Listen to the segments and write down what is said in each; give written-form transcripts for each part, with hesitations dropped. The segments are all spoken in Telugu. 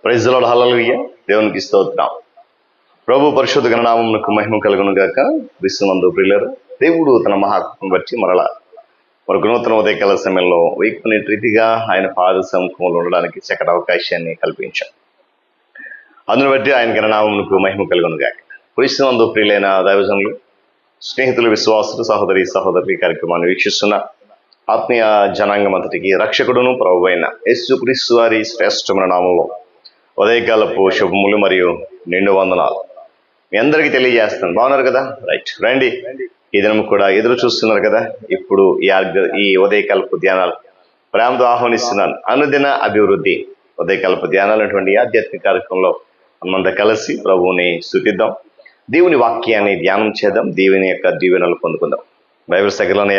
ప్రైజ్ ది లార్డ్, హల్లెలూయా. దేవునికి స్తోత్రం. ప్రభు పరిశుద్ధ గణనామమునకు మహిమ కలుగును గాక. విశ్వమందు ప్రియులారా, దేవుడు తన మహాకృపను బట్టి మరొక నూతన ఉదయకాల సమయంలో వైపుని రీతిగా ఆయన పాద సముఖంలో ఉండడానికి చక్కటి అవకాశాన్ని కల్పించాం. అందును బట్టి ఆయన గణనామమునకు మహిమ కలుగును గాక. విశ్వమందు ప్రియులైన దైవజనులు, స్నేహితులు, విశ్వాసులు, సహోదరి కార్యక్రమాన్ని వీక్షిస్తున్న ఆత్మీయ జనాంగం అంతటికి రక్షకుడును ప్రభు అయిన యేసుక్రీస్తు వారి శ్రేష్టమైన నామంలో ఉదయకాలపు శుభములు మరియు నిండు వందనాలు మీ అందరికీ తెలియజేస్తాను. బాగున్నారు కదా? రైట్, రండి. ఈ దినం కూడా ఎదురు చూస్తున్నారు కదా. ఇప్పుడు ఈ ఉదయకాలపు ధ్యానాలు ప్రేమతో ఆహ్వానిస్తున్నాను. అనుదిన అభివృద్ధి ఉదయకాలపు ధ్యానాలు అటువంటి ఆధ్యాత్మిక కార్యక్రమంలో మనమంతా కలిసి ప్రభువుని స్తుతిద్దాం, దేవుని వాక్యాన్ని ధ్యానం చేద్దాం, దేవుని యొక్క దీవెనలు పొందుకుందాం. బైబిల్ దగ్గరలోనే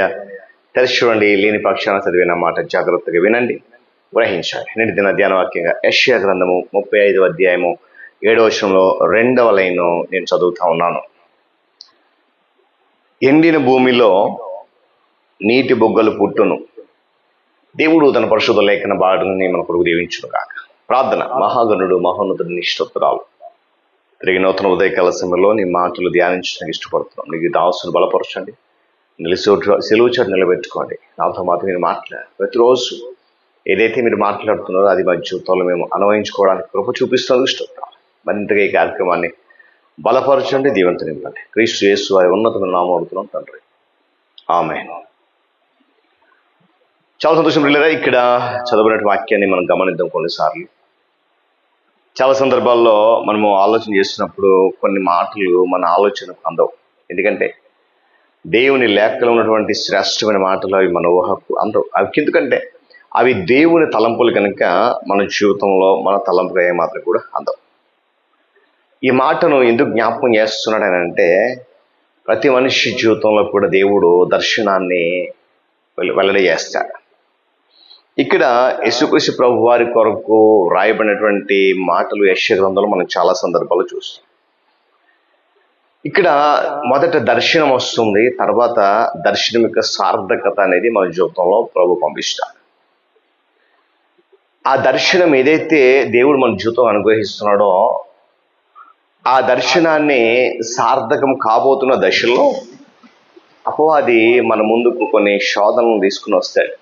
తెరిచి చూడండి. లేని పక్షాన చదివిన మాట జాగ్రత్తగా వినండి, గ్రహించాలి. నేటి దిన ధ్యాన వాక్యంగా యెషయా గ్రంథము 35వ అధ్యాయము 7వ వచనంలో 2వ లైను నేను చదువుతా ఉన్నాను. ఎండిన భూమిలో నీటి బొగ్గలు పుట్టును. దేవుడు తన పరిశుద్ధ లేఖన బాటని మన కొరకు దీవించును కాక. ప్రార్థన. మహాగణుడు, మహోన్నతుడిని స్తోత్రాలు. తిరిగి నూతన ఉదయకాల సమయంలో నీ మాటలు ధ్యానించడానికి ఇష్టపడుతున్నాం. నీకు దాసును బలపరచండి, సెలువు చోటు నిలబెట్టుకోండి. నాతో మాత్రం మీరు మాట్లాడారు. ప్రతిరోజు ఏదైతే మీరు మాట్లాడుతున్నారో అది మా జీవితంలో మేము అన్వయించుకోవడానికి కృప చూపిస్తున్నందుకు ఇష్టపడతాం. మరింతగా ఈ కార్యక్రమాన్ని బలపరచండి, దీవెనతో నింపండి. క్రీస్తు యేసు వారి ఉన్నతమైన నామములో అడుగుతున్నాం తండ్రి, ఆమేన్. చాలా సంతోషం పిల్లరా. ఇక్కడ చదవబడిన వాక్యాన్ని మనం గమనిద్దాం. కొన్నిసార్లు చాలా సందర్భాల్లో మనము ఆలోచన చేస్తున్నప్పుడు కొన్ని మాటలు మన ఆలోచనకు అందవు. ఎందుకంటే దేవుని లేఖలో ఉన్నటువంటి శ్రేష్టమైన మాటలు అవి మన ఊహకు అందవు. అవి ఎందుకంటే అవి దేవుని తలంపులు కనుక మన జీవితంలో మన తలంపుగా ఏమాత్రం కూడా అందవు. ఈ మాటను ఎందుకు జ్ఞాపకం చేస్తున్నాడు అని అంటే, ప్రతి మనిషి జీవితంలో కూడా దేవుడు దర్శనాన్ని వెల్లడి చేస్తాడు. ఇక్కడ యేసుక్రీస్తు ప్రభు వారి కొరకు రాయబడినటువంటి మాటలు యెషయా గ్రంథంలో మనం చాలా సందర్భాలు చూస్తాం. ఇక్కడ మొదట దర్శనం వస్తుంది, తర్వాత దర్శనం యొక్క సార్థకత అనేది మన జీవితంలో ప్రభు పంపిస్తాడు. ఆ దర్శనం ఏదైతే దేవుడు మన జీవితం అనుగ్రహిస్తున్నాడో ఆ దర్శనాన్ని సార్థకం కాబోతున్న దశలో అపవాది మన ముందుకు కొన్ని శోధనలు తీసుకుని వస్తాడు.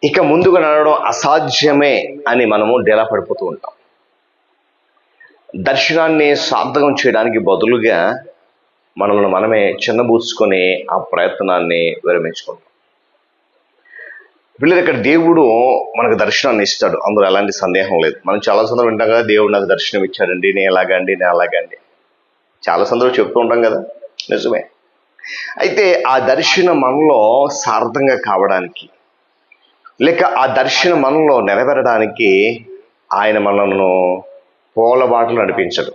ఇక ముందుగా నడవడం అసాధ్యమే అని మనము డేలా పడిపోతూ ఉంటాం. దర్శనాన్ని సార్థకం చేయడానికి బదులుగా మనల్ని మనమే చిన్నబూచుకొని ఆ ప్రయత్నాన్ని విరమించుకుంటాం. వీళ్ళు ఇక్కడ దేవుడు మనకు దర్శనాన్ని ఇస్తాడు, అందులో ఎలాంటి సందేహం లేదు. మనం చాలా సందర్భం వింటాం కదా, దేవుడు నాకు దర్శనం ఇచ్చాడండి, నేను ఎలాగండి. చాలా సందర్భం చెప్తూ ఉంటాం కదా, నిజమే. అయితే ఆ దర్శనం మనలో సార్థంగా కావడానికి, లేక ఆ దర్శనం మనలో నెరవేరడానికి ఆయన మనను పోలబాటలు నడిపించడు,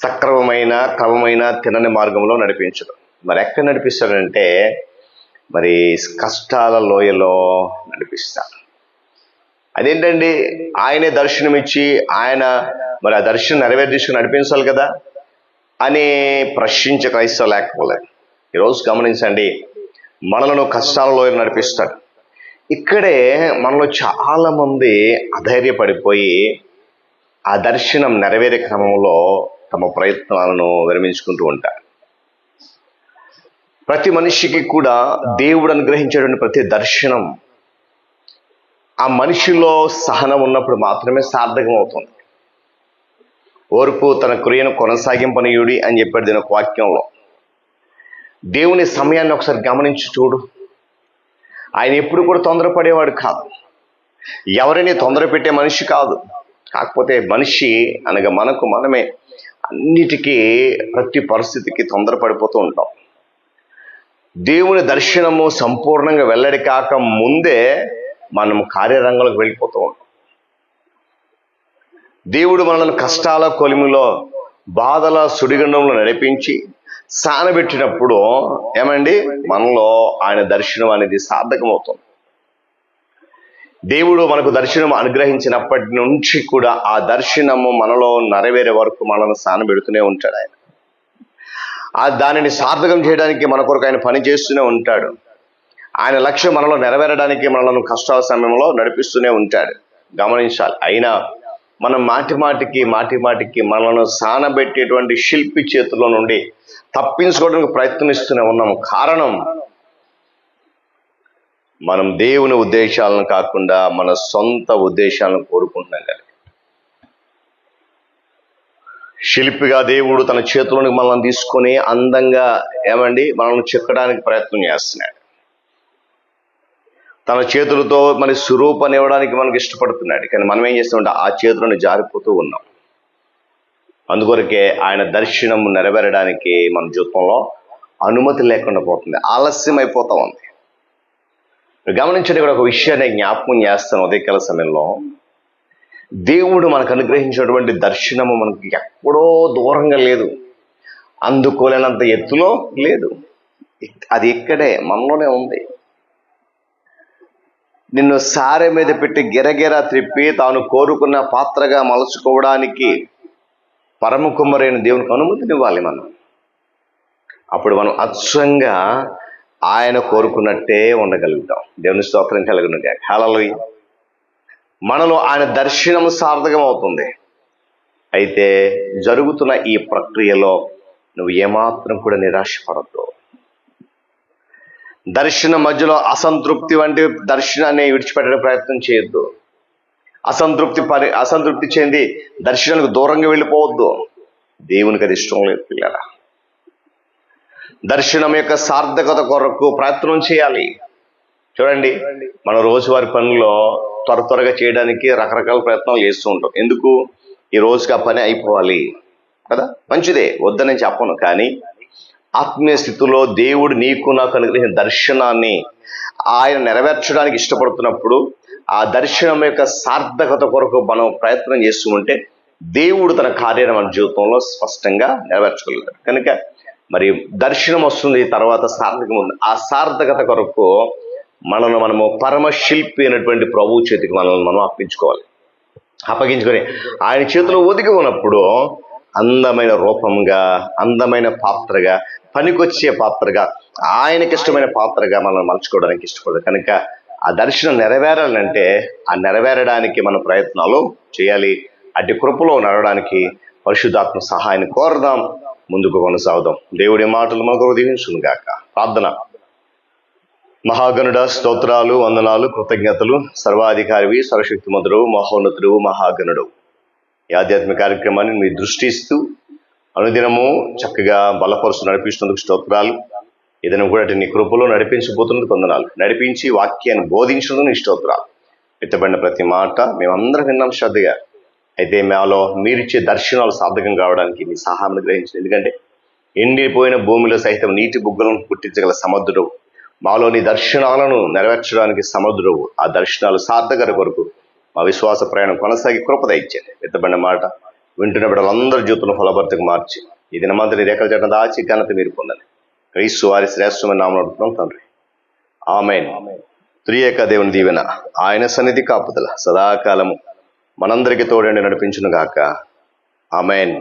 సక్రమమైన క్రమమైన తినని మార్గంలో నడిపించడు. మరి ఎక్కడ నడిపిస్తాడంటే మరి కష్టాల లోయలో నడిపిస్తాడు. అదేంటండి, ఆయనే దర్శనం ఇచ్చి ఆయన మరి ఆ దర్శనం నెరవేర్చుకుని నడిపించాలి కదా అని ప్రశ్నించే క్రైస్తవ లేకపోలేదు. ఈరోజు గమనించండి, మనలను కష్టాల లోయలో నడిపిస్తాడు. ఇక్కడే మనలో చాలా మంది అధైర్యపడిపోయి ఆ దర్శనం నెరవేరే క్రమంలో తమ ప్రయత్నాలను విరమించుకుంటూ ఉంటారు. ప్రతి మనిషికి కూడా దేవుడు అనుగ్రహించేటువంటి ప్రతి దర్శనం ఆ మనిషిలో సహనం ఉన్నప్పుడు మాత్రమే సార్థకం అవుతుంది. ఓర్పు తన క్రియను కొనసాగింపనీయుడి అని చెప్పాడు దీని ఒక వాక్యంలో. దేవుని సమయాన్ని ఒకసారి గమనించి చూడు. ఆయన ఎప్పుడు కూడా తొందరపడేవాడు కాదు, ఎవరిని తొందర పెట్టే మనిషి కాదు. కాకపోతే మనిషి అనగా మనమే అన్నిటికీ ప్రతి పరిస్థితికి తొందరపడిపోతూ ఉంటాం. దేవుని దర్శనము సంపూర్ణంగా వెల్లడి కాక ముందే మనం కార్యరంగంలోకి వెళ్ళిపోతూ ఉంటాం. దేవుడు మనల్ని కష్టాల కొలిమిలో, బాధల సుడిగుండంలో నడిపించి సానబెట్టినప్పుడు ఏమండి, మనలో ఆయన దర్శనం అనేది సార్థకమవుతుంది. దేవుడు మనకు దర్శనం అనుగ్రహించినప్పటి నుంచి కూడా ఆ దర్శనము మనలో నెరవేరే వరకు మనల్ని సానబెడుతూనే ఉంటాడు. ఆయన దానిని సార్థకం చేయడానికి మన కొరకు ఆయన పని చేస్తూనే ఉంటాడు. ఆయన లక్ష్యం మనలో నెరవేరడానికి మనలను కష్టాల సమయంలో నడిపిస్తూనే ఉంటాడు. గమనించాలి. అయినా మనం మాటి మాటికి మనల్ని సానబెట్టేటువంటి శిల్పి చేతుల్లో నుండి తప్పించుకోవడానికి ప్రయత్నిస్తూనే ఉన్నాము. కారణం, మనం దేవుని ఉద్దేశాలను కాకుండా మన సొంత ఉద్దేశాలను కోరుకుంటున్నాం కదా. శిల్పిగా దేవుడు తన చేతుల్లోకి మనల్ని తీసుకొని అందంగా మనల్ని చెక్కడానికి ప్రయత్నం చేస్తున్నాడు. తన చేతులతో మన స్వరూపాన్ని ఇవ్వడానికి మనకి ఇష్టపడుతున్నాడు. కానీ మనం ఏం చేస్తామంటే ఆ చేతులను జారిపోతూ ఉన్నాం. అందుకొరకే ఆయన దర్శనం నెరవేరడానికి మన జీవితంలో అనుమతి లేకుండా పోతుంది, ఆలస్యం అయిపోతా ఉంది. గమనించండి, ఇక్కడ ఒక విషయాన్ని జ్ఞాపకం చేస్తాను. ఉదయకాల సమయంలో దేవుడు మనకు అనుగ్రహించినటువంటి దర్శనము మనకి ఎక్కడో దూరంగా లేదు, అందుకోలేనంత ఎత్తులో లేదు, అది ఇక్కడే మనలోనే ఉంది. నిన్ను సారె మీద పెట్టి గిరగిర త్రిప్పి తాను కోరుకున్న పాత్రగా మలుచుకోవడానికి పరమ కుమ్మరైన దేవునికి అనుమతినివ్వాలి మనం. అప్పుడు మనం అచ్చంగా ఆయన కోరుకున్నట్టే ఉండగలుగుతాం. దేవుని స్తోత్రం కలుగును గాక. హల్లెలూయా. మనలో ఆయన దర్శనం సార్థకం అవుతుంది. అయితే జరుగుతున్న ఈ ప్రక్రియలో నువ్వు ఏమాత్రం కూడా నిరాశపడద్దు. దర్శనం మధ్యలో అసంతృప్తి వంటి దర్శనాన్ని విడిచిపెట్టే ప్రయత్నం చేయొద్దు. అసంతృప్తి చెంది దర్శనానికి దూరంగా వెళ్ళిపోవద్దు. దేవునికి అది ఇష్టం లేదు పిల్లరా. దర్శనం యొక్క సార్థకత కొరకు ప్రయత్నం చేయాలి. చూడండి, మన రోజువారి పనుల్లో త్వరగా చేయడానికి రకరకాల ప్రయత్నాలు చేస్తూ ఉంటాం. ఎందుకు? ఈ రోజుకి ఆ పని అయిపోవాలి కదా. మంచిదే, వద్దని చెప్పను. కానీ ఆత్మీయ స్థితిలో దేవుడు నీకు నాకు అనుగ్రహించిన దర్శనాన్ని ఆయన నెరవేర్చడానికి ఇష్టపడుతున్నప్పుడు ఆ దర్శనం యొక్క సార్థకత కొరకు మనం ప్రయత్నం చేస్తూ ఉంటే దేవుడు తన కార్యాన్ని మన జీవితంలో స్పష్టంగా నెరవేర్చగలుగుతాడు. కనుక మరి దర్శనం వస్తుంది, తర్వాత సార్థకం ఉంది. ఆ సార్థకత కొరకు మనము పరమశిల్పి అయినటువంటి ప్రభువు చేతికి మనం అప్పగించుకొని ఆయన చేతిలో ఒదిగి ఉన్నప్పుడు అందమైన రూపంగా, అందమైన పాత్రగా, పనికొచ్చే పాత్రగా, ఆయనకి ఇష్టమైన పాత్రగా మనం మలుచుకోవడానికి ఇష్టపడదు. కనుక ఆ దర్శనం నెరవేరాలంటే ఆ నెరవేరడానికి మన ప్రయత్నాలు చేయాలి. అటు కృపలో నడవడానికి పరిశుద్ధాత్మ సహాయాన్ని కోరదాం, ముందుకు కొనసాగుదాం. దేవుడి మాటలు మనకు దీవించును గాక. ప్రార్థన. మహాగణుడ, స్తోత్రాలు, వందనాలు, కృతజ్ఞతలు. సర్వాధికారివి, సర్వశక్తిమంతుడు, మహోన్నతుడు, మహాగణుడు. ఈ ఆధ్యాత్మిక కార్యక్రమాన్ని మీ దృష్టి ఇస్తూ అనుదినము చక్కగా బలపరుస్తూ నడిపిస్తున్నందుకు స్తోత్రాలు. ఏదైనా కూడా నీ కృపలో నడిపించబోతున్నందుకు వందనాలు. నడిపించి వాక్యాన్ని బోధించినందుకు స్తోత్రాలు. ఎత్తబడిన ప్రతి మాట మేమందరం విన్నాం శ్రద్ధగా. అయితే మాలో మీరిచ్చే దర్శనాలు సార్థకం కావడానికి మీ సహాయాన్ని గ్రహించింది. ఎందుకంటే ఎండిపోయిన భూమిలో సైతం నీటి బుగ్గలను పుట్టించగల సముద్రుడు, మాలోని దర్శనాలను నెరవేర్చడానికి సముద్రుడు. ఆ దర్శనాలు సార్థకత కొరకు మా విశ్వాస ప్రయాణం కొనసాగి కృపద ఇచ్చాను. ఎత్తబడిన మాట వింటున్న బిడ్డలందరి జీవితంలో ఫలభర్తకు మార్చి ఈ దినమంతటి రేఖల చెట్ల దాచి ఘనత మీరు పొందని క్రీస్తు వారి శ్రేష్టమైన నామమున అడుగుతున్నాం తండ్రి. ఆమేన్. త్రియేక దేవుని దీవెన, ఆయన సన్నిధి కాపుదల సదాకాలము మనందరికీ తోడండి నడిపించును గాక. ఆమేన్.